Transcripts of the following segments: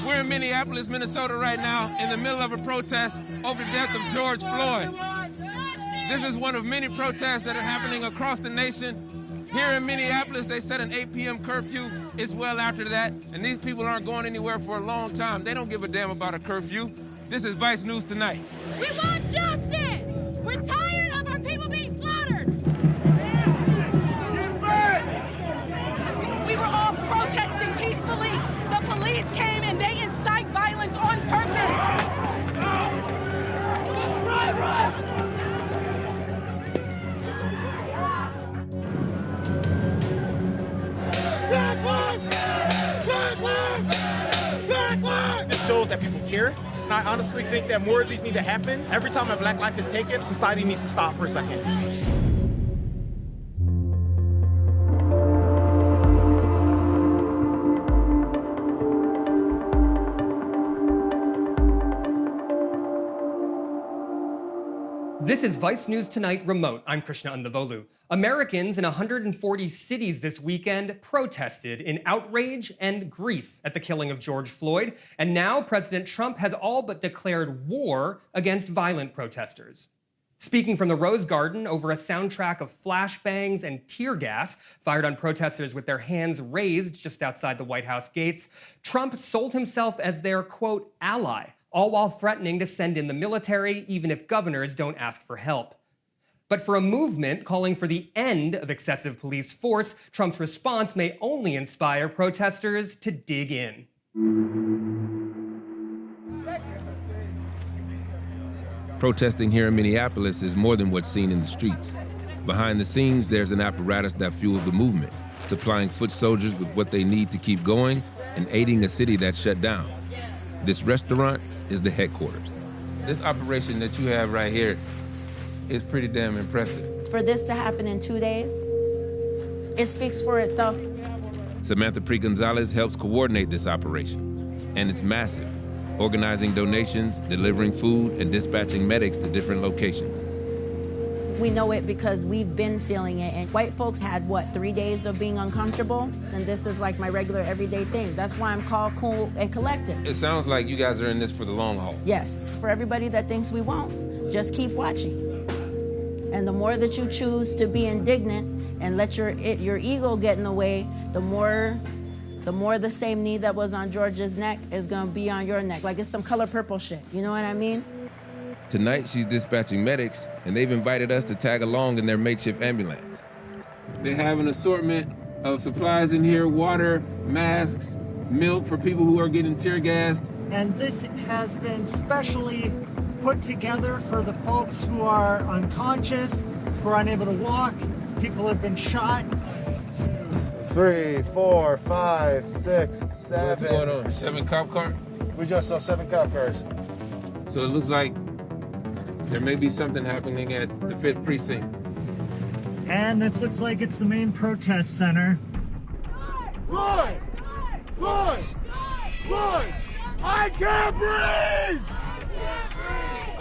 We're in Minneapolis, Minnesota right now, in the middle of a protest over the death of George Floyd. This is one of many protests that are happening across the nation. Here in Minneapolis, they set an 8 p.m. curfew. It's well after that, and these people aren't going anywhere for a long time. They don't give a damn about a curfew. This is Vice News Tonight. We want justice! We're tired of our people being slaughtered! We were all protesting peacefully. The police came and they incite violence on purpose. It shows that people care. And I honestly think that more of these need to happen. Every time a black life is taken, society needs to stop for a second. This is Vice News Tonight Remote. I'm Krishna Andavolu. Americans in 140 cities this weekend protested in outrage and grief at the killing of George Floyd, and now President Trump has all but declared war against violent protesters. Speaking from the Rose Garden over a soundtrack of flashbangs and tear gas fired on protesters with their hands raised just outside the White House gates, Trump sold himself as their, quote, ally, all while threatening to send in the military even if governors don't ask for help. But for a movement calling for the end of excessive police force, Trump's response may only inspire protesters to dig in. Protesting here in Minneapolis is more than what's seen in the streets. Behind the scenes, there's an apparatus that fuels the movement, supplying foot soldiers with what they need to keep going and aiding a city that's shut down. This restaurant is the headquarters. This operation that you have right here is pretty damn impressive. For this to happen in 2 days, it speaks for itself. Samantha Pre-Gonzalez helps coordinate this operation, and it's massive, organizing donations, delivering food, and dispatching medics to different locations. We know it because we've been feeling it, and white folks had, 3 days of being uncomfortable? And this is like my regular everyday thing. That's why I'm called Cool and Collected. It sounds like you guys are in this for the long haul. Yes, for everybody that thinks we won't, just keep watching. And the more that you choose to be indignant and let your ego get in the way, the more the same knee that was on George's neck is gonna be on your neck. Like it's some Color Purple shit, you know what I mean? Tonight, she's dispatching medics, and they've invited us to tag along in their makeshift ambulance. They have an assortment of supplies in here, water, masks, milk for people who are getting tear gassed. And this has been specially put together for the folks who are unconscious, who are unable to walk, people have been shot. 3, 4, 5, 6, 7. What's going on? 7 cop cars? We just saw 7 cop cars. So it looks like there may be something happening at the 5th precinct. And this looks like it's the main protest center. Floyd! Floyd! Floyd! I can't breathe!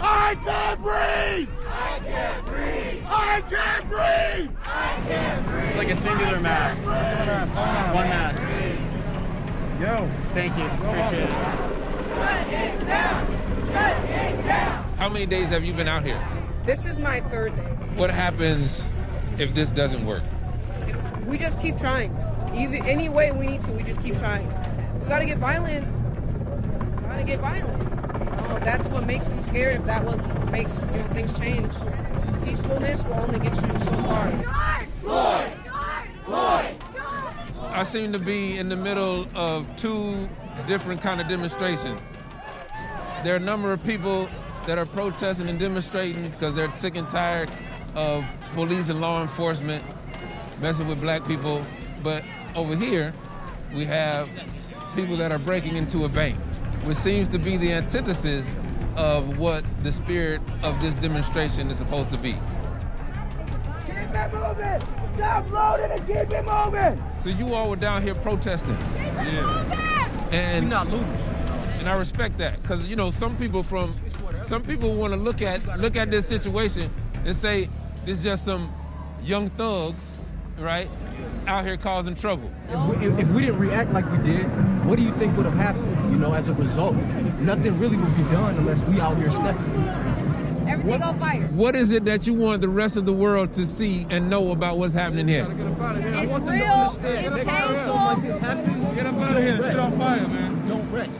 I can't breathe! I can't breathe! I can't breathe! I can't breathe! It's like a singular mask. One mask. Yo, thank you. Appreciate it. Shut it down! Shut it down! How many days have you been out here? This is my 3rd day. What happens if this doesn't work? We just keep trying. Any way we need to, we just keep trying. We gotta get violent. We gotta get violent. That's what makes them scared. If that what makes things change. Peacefulness will only get you so far. Floyd! Floyd! I seem to be in the middle of 2 different kind of demonstrations. There are a number of people that are protesting and demonstrating because they're sick and tired of police and law enforcement messing with black people. But over here, we have people that are breaking into a bank, which seems to be the antithesis of what the spirit of this demonstration is supposed to be. Keep it moving! Stop loading and keep it moving! So you all were down here protesting. And We're not looting. And I respect that, because some people want to look at this situation and say it's just some young thugs, right, out here causing trouble. If we didn't react like we did, what do you think would have happened? You know, as a result, nothing really will be done unless we out here stepping. Everything on fire. What is it that you want the rest of the world to see and know about what's happening here? It's real. It's painful. Like this happens, Get up out of here and shit on fire, man. Don't rest.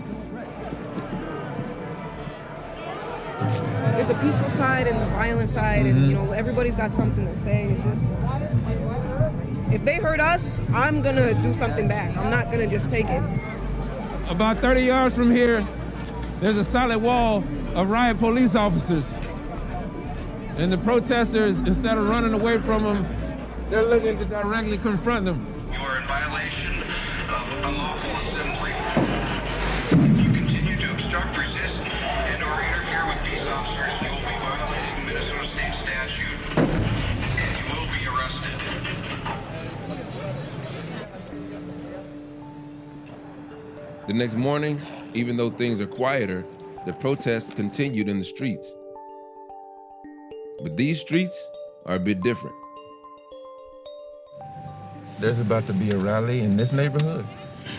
There's a peaceful side and the violent side, and you know, everybody's got something to say. It's just, if they hurt us, I'm gonna do something back. I'm not gonna just take it. About 30 yards from here, there's a solid wall of riot police officers. And the protesters, instead of running away from them, they're looking to directly confront them. You are in violation of unlawful assembly. You continue to obstruct, resist, and/or interfere with peace officers. You will be violating Minnesota state statute, and you will be arrested. The next morning, even though things are quieter, the protests continued in the streets. But these streets are a bit different. There's about to be a rally in this neighborhood.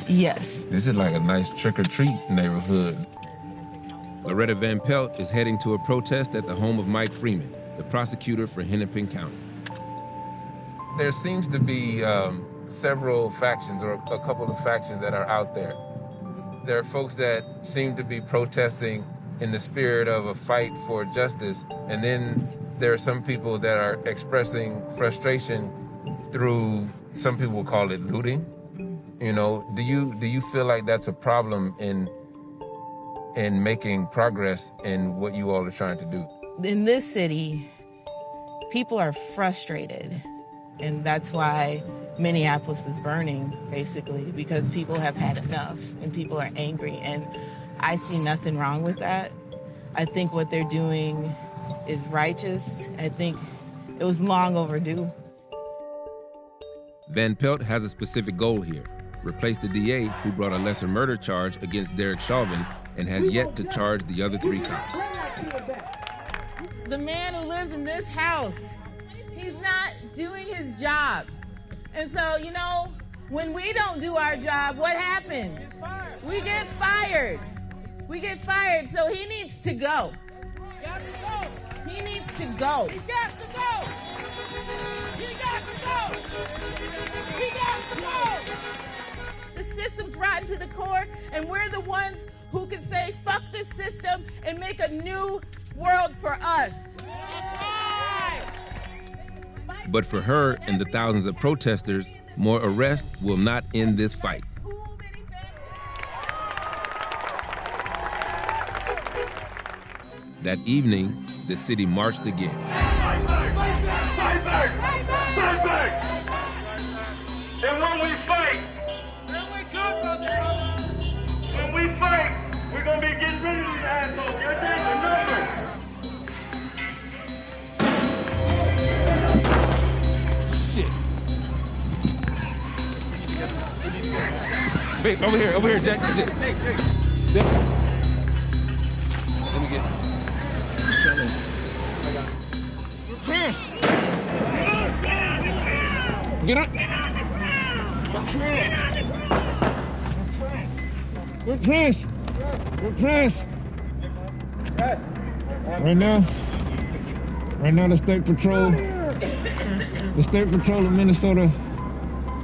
Yes. This is like a nice trick-or-treat neighborhood. Loretta Van Pelt is heading to a protest at the home of Mike Freeman, the prosecutor for Hennepin County. There seems to be several factions, or a couple of factions that are out there. There are folks that seem to be protesting in the spirit of a fight for justice, and then there are some people that are expressing frustration through, some people call it looting. You know, do you feel like that's a problem in making progress in what you all are trying to do? In this city, people are frustrated, and that's why Minneapolis is burning, basically, because people have had enough and people are angry, and I see nothing wrong with that. I think what they're doing is righteous. I think it was long overdue. Van Pelt has a specific goal here: replace the DA who brought a lesser murder charge against Derek Chauvin and has yet to charge the other 3 cops. The man who lives in this house, he's not doing his job. And so, you know, when we don't do our job, what happens? We get fired. We get fired, so he needs to go. He needs to go. He got to go. He got to go. He got to go. The system's rotten to the core, and we're the ones who can say, fuck this system and make a new world for us. That's right. But for her and the thousands of protesters, more arrests will not end this fight. That evening, the city marched again. Fight back! Fight back! Fight back! And when we fight, when we fight, we're gonna be getting rid of these assholes. You're taking the number. Shit. Wait, over here, Jack. Let me get. Get up. We're pressed. Right now, the State Patrol of Minnesota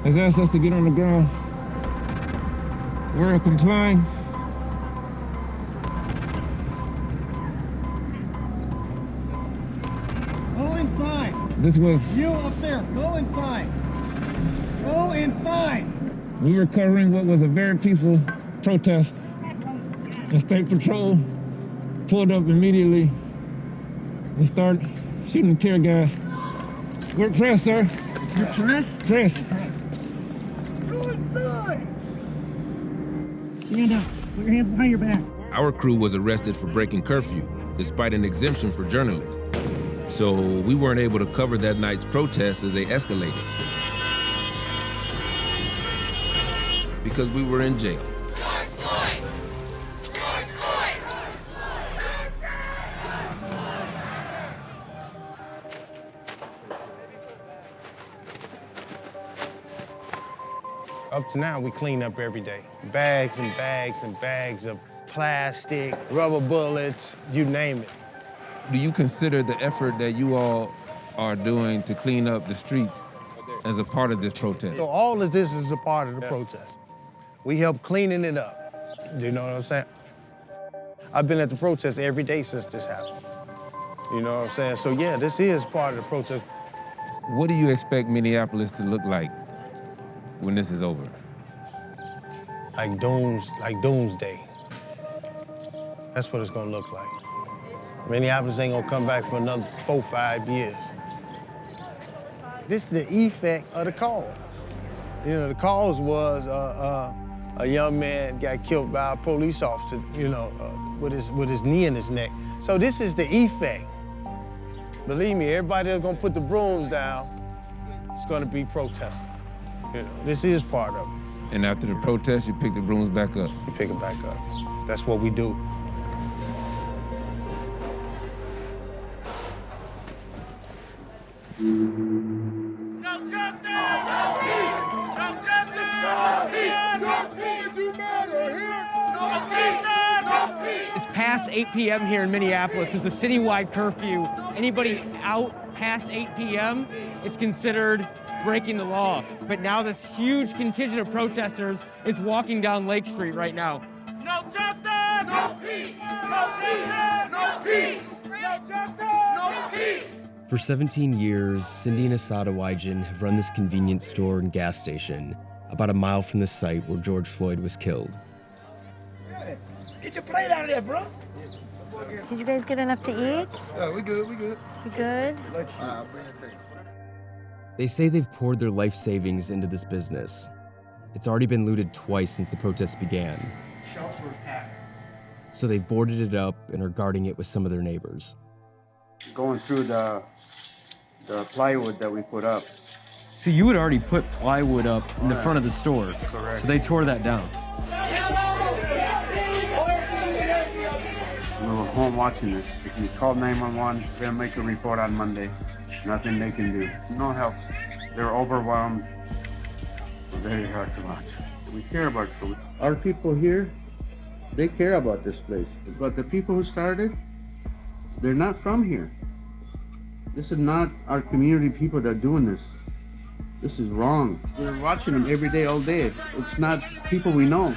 has asked us to get on the ground. We're complying. Go inside. This was. You up there, go inside. Go inside. We were covering what was a very peaceful protest. The State Patrol pulled up immediately and started shooting tear gas. We're pressed, sir. You're pressed? Pressed. Go inside. Stand up. Put your hands behind your back. Our crew was arrested for breaking curfew, despite an exemption for journalists. So we weren't able to cover that night's protests as they escalated, because we were in jail. George Floyd! George Floyd! Up to now, we clean up every day. Bags and bags and bags of plastic, rubber bullets, you name it. Do you consider the effort that you all are doing to clean up the streets as a part of this protest? So all of this is a part of the protest. We help cleaning it up. You know what I'm saying? I've been at the protest every day since this happened. You know what I'm saying? So yeah, this is part of the protest. What do you expect Minneapolis to look like when this is over? Like doomsday. That's what it's gonna look like. Minneapolis ain't gonna come back for another 4, 5 years. This is the effect of the cause. You know, the cause was a young man got killed by a police officer, you know, with his knee in his neck. So this is the effect. Believe me, everybody that's gonna put the brooms down is gonna be protesting. You know, this is part of it. And after the protest, you pick the brooms back up? You pick it back up. That's what we do. No justice! No peace! No justice! No peace! Just because you matter here! No peace! No peace! It's past 8 p.m. here in Minneapolis. There's a citywide curfew. Anybody out past 8 p.m. is considered breaking the law. But now this huge contingent of protesters is walking down Lake Street right now. No justice! No peace! No justice! No peace! No justice! No peace! For 17 years, Cindy and Assad Awajan have run this convenience store and gas station about a mile from the site where George Floyd was killed. Get your plate out of there, bro. Did you guys get enough to eat? Yeah, we good. You good? They say they've poured their life savings into this business. It's already been looted twice since the protests began. Shelves were packed. So they've boarded it up and are guarding it with some of their neighbors. Going through the plywood that we put up. So you had already put plywood up in the front of the store. Correct. So they tore that down. We were home watching this. We called 911. We're gonna make a report on Monday. Nothing they can do. No help. They're overwhelmed. Very hard to watch. We care about food. Our people here, they care about this place. But the people who started, they're not from here. This is not our community people that are doing this. This is wrong. We're watching them every day, all day. It's not people we know.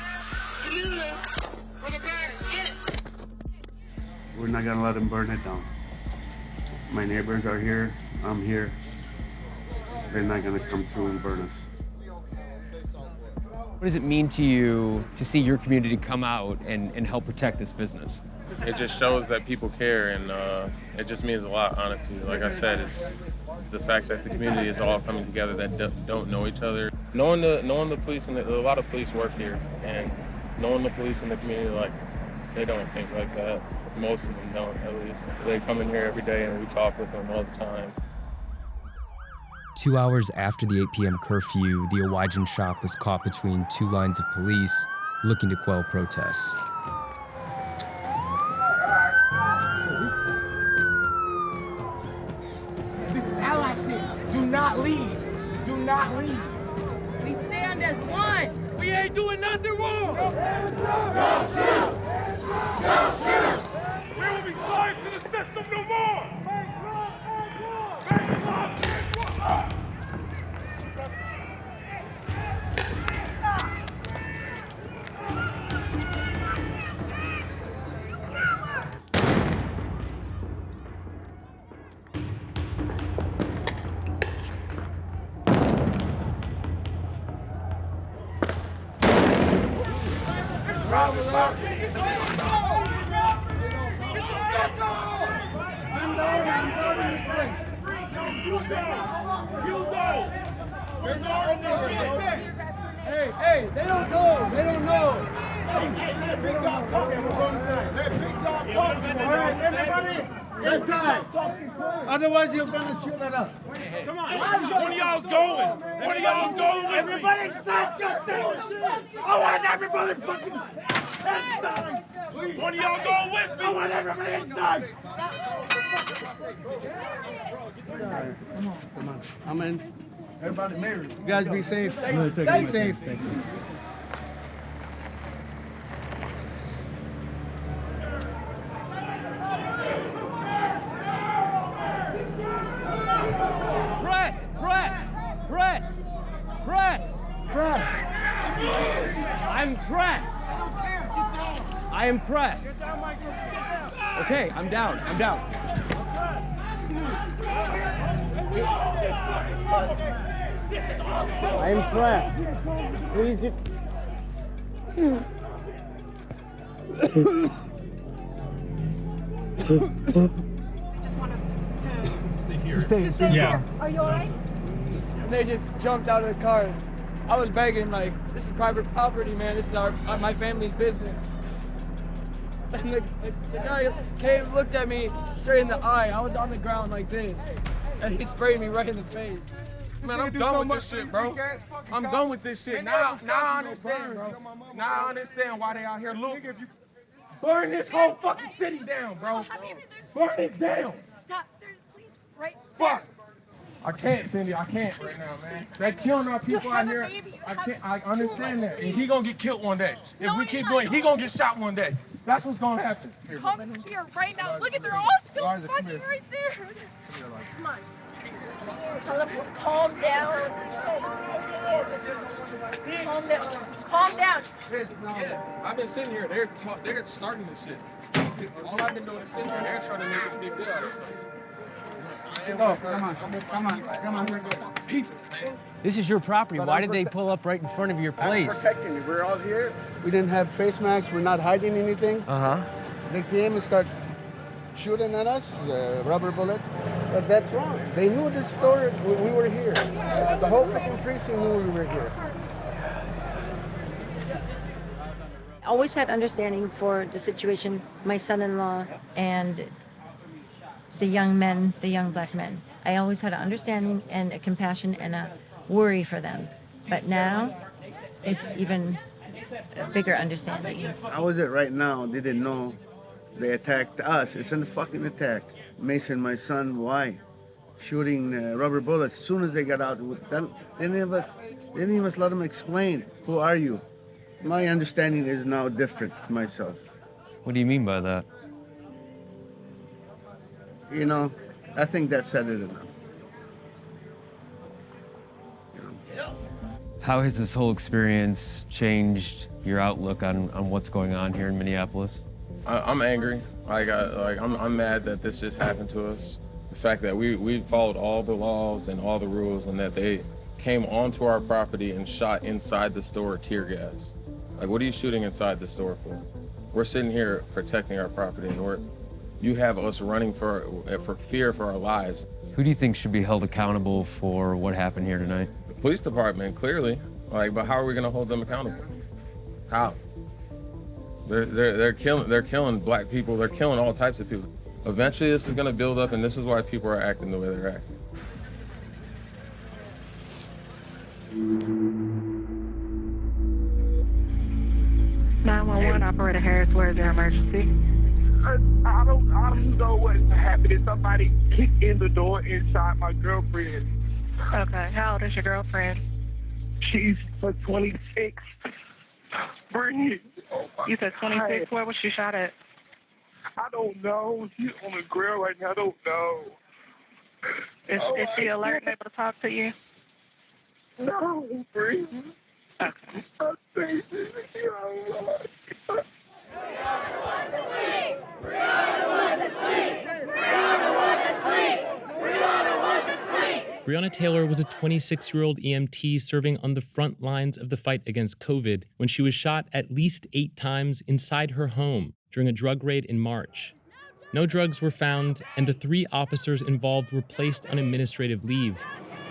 We're not gonna let them burn it down. My neighbors are here, I'm here. They're not gonna come through and burn us. What does it mean to you to see your community come out and help protect this business? It just shows that people care, and it just means a lot, honestly. Like I said, it's the fact that the community is all coming together that don't know each other. Knowing the police, and a lot of police work here, and knowing the police in the community, like, they don't think like that. Most of them don't, at least. They come in here every day, and we talk with them all the time. 2 hours after the 8 p.m. curfew, the Awajan shop was caught between two lines of police looking to quell protests. This is ally shit. Do not leave. Do not leave. We stand as one. We ain't doing nothing wrong. No shoot. No shoot. We will be slaves to the system no more! Make love and war! Make love and war! Hey, they don't know. They don't know. Let Big Dog talk and we'll go inside. Let Big Dog talk. All right, everybody inside. Otherwise, you're going to shoot at us. Come on. One of y'all's going. One of y'all's going with me. Everybody inside. I want everybody fucking inside. One of y'all going with me. I want everybody inside. Come on. I'm in. Everybody married. You guys be safe. Stay safe. Thank you. Press, press, press, press, press. I'm pressed. I am pressed. Okay, I'm down. I'm down. I am pressed. Please. Stay Yeah. Are you alright? They just jumped out of the cars. I was begging, like, this is private property, man. This is my family's business. And the guy came, looked at me straight in the eye. I was on the ground like this, and he sprayed me right in the face. Man, I'm done with this shit, bro. I'm done with this shit. Now I understand, bro. Now I understand why they out here. Look, burn this whole fucking city down, bro. Burn it down. Stop. Please, right Fuck. I can't, Cindy. I can't right now, man. They're killing our people out here. I can't. I understand that. And he gonna get killed one day. If we keep going, he gonna get shot one day. That's what's gonna happen. Come here right now. Look at, they're all still fucking right there. Come on. Tell them to calm down. Calm down. Calm down. Yeah, I've been sitting here. They're starting this shit. All I've been doing is sitting here. They're trying to make a big deal out of this. Come on. People, man. This is your property. Why did they pull up right in front of your place? I'm protecting you. We're all here. We didn't have face masks. We're not hiding anything. Uh-huh. They came and started shooting at us, rubber bullet. But that's wrong. They knew the story. We were here. The whole freaking precinct knew we were here. I always had understanding for the situation, my son-in-law and the young men, the young black men. I always had an understanding and a compassion and a worry for them. But now, it's even a bigger understanding. How is it right now? They didn't know they attacked us. It's a fucking attack. Mason, my son, why? Shooting rubber bullets. As soon as they got out, they didn't even let them explain. Who are you? My understanding is now different myself. What do you mean by that? You know, I think that said it enough. How has this whole experience changed your outlook on what's going on here in Minneapolis? I'm angry. I'm mad that this just happened to us. The fact that we followed all the laws and all the rules, and that they came onto our property and shot inside the store tear gas. Like, what are you shooting inside the store for? We're sitting here protecting our property, and you have us running for fear for our lives. Who do you think should be held accountable for what happened here tonight? The police department, clearly. But how are we gonna hold them accountable? How? They're killing black people. They're killing all types of people. Eventually, this is gonna build up, and this is why people are acting the way they're acting. 911 operator Harris, where is your emergency? I don't know what happened. Somebody kicked in the door inside my girlfriend. Okay, how old is your girlfriend? She's 26. Bring it. You said 26. Where was she shot at? I don't know. She's on the grill right now. I don't know. Is she alert and able to talk to you? No, Bree. Okay. Breonna Taylor was a 26-year-old EMT serving on the front lines of the fight against COVID when she was shot at least 8 times inside her home during a drug raid in March. No drugs were found, and the 3 officers involved were placed on administrative leave.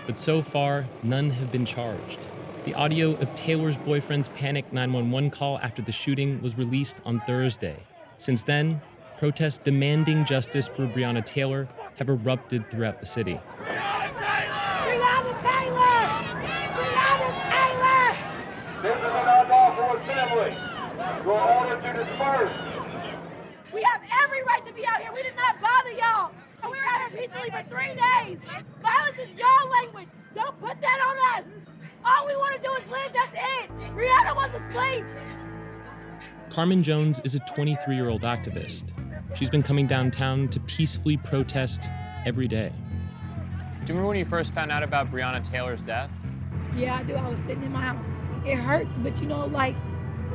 But so far, none have been charged. The audio of Taylor's boyfriend's panic 911 call after the shooting was released on Thursday. Since then, protests demanding justice for Breonna Taylor have erupted throughout the city. Breonna Taylor! Breonna Taylor! This is an unlawful assembly. Your order to disperse. We have every right to be out here. We did not bother y'all. So we were out here peacefully for 3 days. Violence is your language. Don't put that on us. All we want to do is live, that's it. Brianna was asleep. Carmen Jones is a 23-year-old activist. She's been coming downtown to peacefully protest every day. Do you remember when you first found out about Breonna Taylor's death? Yeah, I do. I was sitting in my house. It hurts, but you know, like,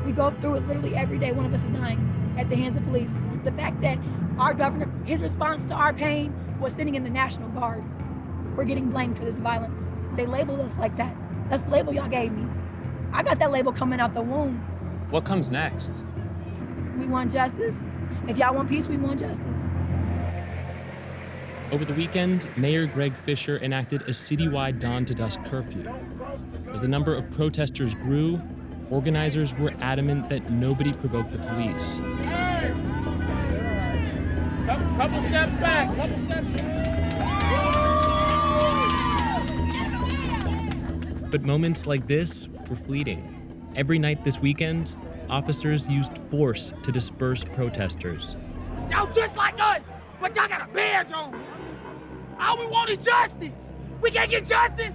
we go through it literally every day. One of us is dying at the hands of police. The fact that our governor, his response to our pain was sitting in the National Guard. We're getting blamed for this violence. They labeled us like that. That's the label y'all gave me. I got that label coming out the womb. What comes next? We want justice. If y'all want peace, we want justice. Over the weekend, Mayor Greg Fisher enacted a citywide dawn to dusk curfew. As the number of protesters grew, organizers were adamant that nobody provoked the police. Hey! Couple steps back, But moments like this were fleeting. Every night this weekend, officers used force to disperse protesters. Y'all just like us, but y'all got a badge on. All we want is justice. We can't get justice.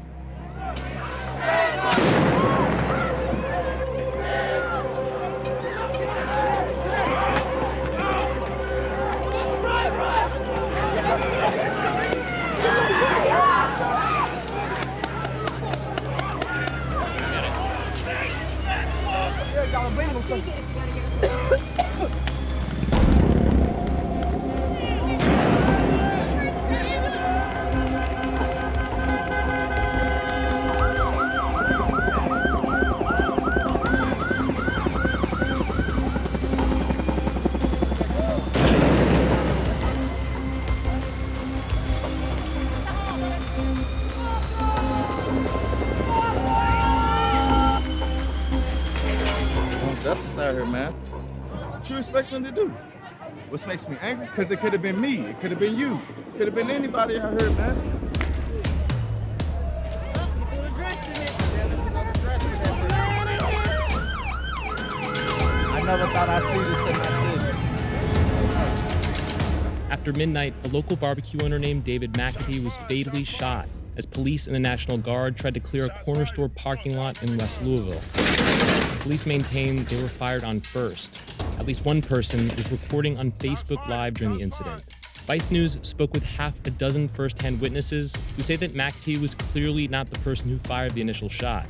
Justice out here, man. What you expect them to do? What makes me angry? Because it could have been me. It could have been you. It could have been anybody out here, man. I never thought I'd see this in my city. After midnight, a local barbecue owner named David McAtee was fatally shot as police and the National Guard tried to clear a corner store parking lot in West Louisville. Police maintained they were fired on first. At least one person was recording on Facebook Live during the incident. Vice News spoke with half a dozen first-hand witnesses who say that McAtee was clearly not the person who fired the initial shot.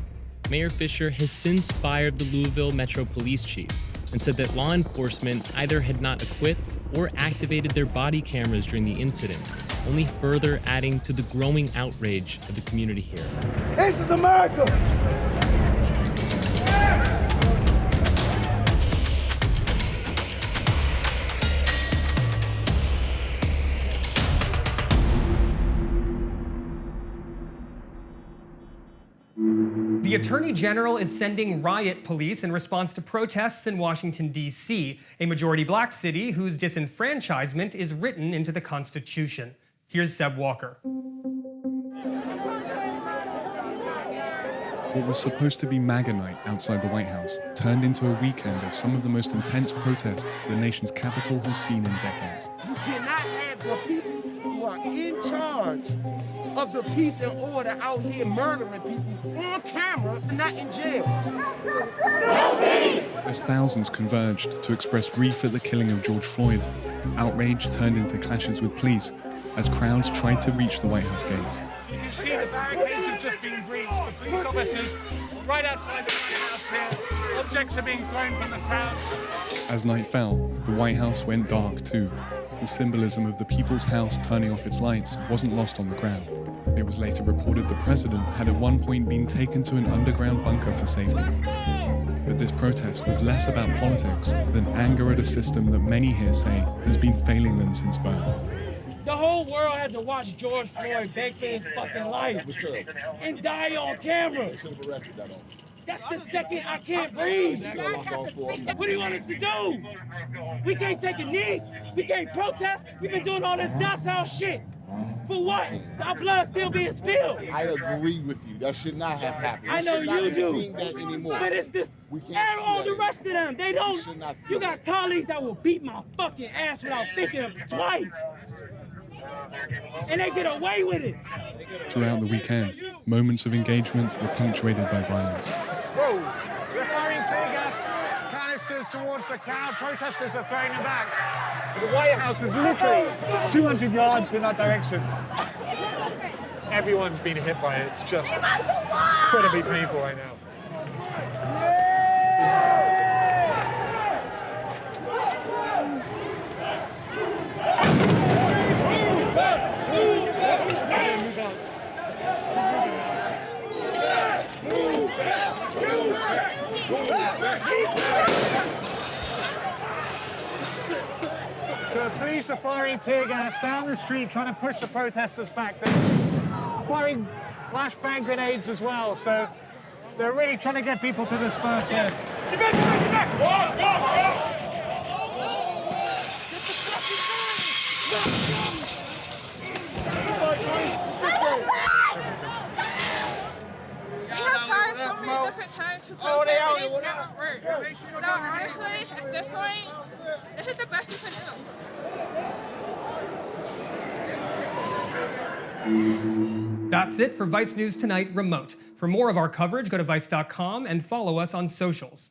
Mayor Fisher has since fired the Louisville Metro Police Chief and said that law enforcement either had not equipped or activated their body cameras during the incident, only further adding to the growing outrage of the community here. This is America! The Attorney General is sending riot police in response to protests in Washington, D.C., a majority black city whose disenfranchisement is written into the Constitution. Here's Seb Walker. What was supposed to be MAGA night outside the White House turned into a weekend of some of the most intense protests the nation's capital has seen in decades. You cannot have the people who are in charge of the peace and order out here murdering people on camera and not in jail. As thousands converged to express grief at the killing of George Floyd, outrage turned into clashes with police as crowds tried to reach the White House gates. You can see the barricades have just been breached. The police officers right outside the White House here. Objects are being thrown from the crowd. As night fell, the White House went dark too. The symbolism of the People's House turning off its lights wasn't lost on the crowd. It was later reported the president had at one point been taken to an underground bunker for safety. But this protest was less about politics than anger at a system that many here say has been failing them since birth. The whole world had to watch George Floyd beg for his fucking life and die on camera. That's the second I can't breathe. What do you want us to do? We can't take a knee. We can't protest. We've been doing all this docile shit. For what? Our blood still being spilled. I agree with you. That should not have happened. I know you do. That anymore. But it's this. And all the rest of them, they don't. You got colleagues that will beat my fucking ass without thinking of it twice. And they get away with it. Throughout the weekend, moments of engagement were punctuated by violence. Whoa! They're firing tear gas canisters towards the crowd. Protesters are throwing them back. The White House is literally 200 yards in that direction. Everyone's been hit by it. It's just incredibly painful right now. So the police are firing tear gas down the street, trying to push the protesters back. They're firing flashbang grenades as well, so they're really trying to get people to disperse here. Get back, get back, get back! Walk, walk, walk! Different times to protest, and it never worked. So honestly, at this point, this is the best we can do. That's it for Vice News Tonight Remote. For more of our coverage, go to vice.com and follow us on socials.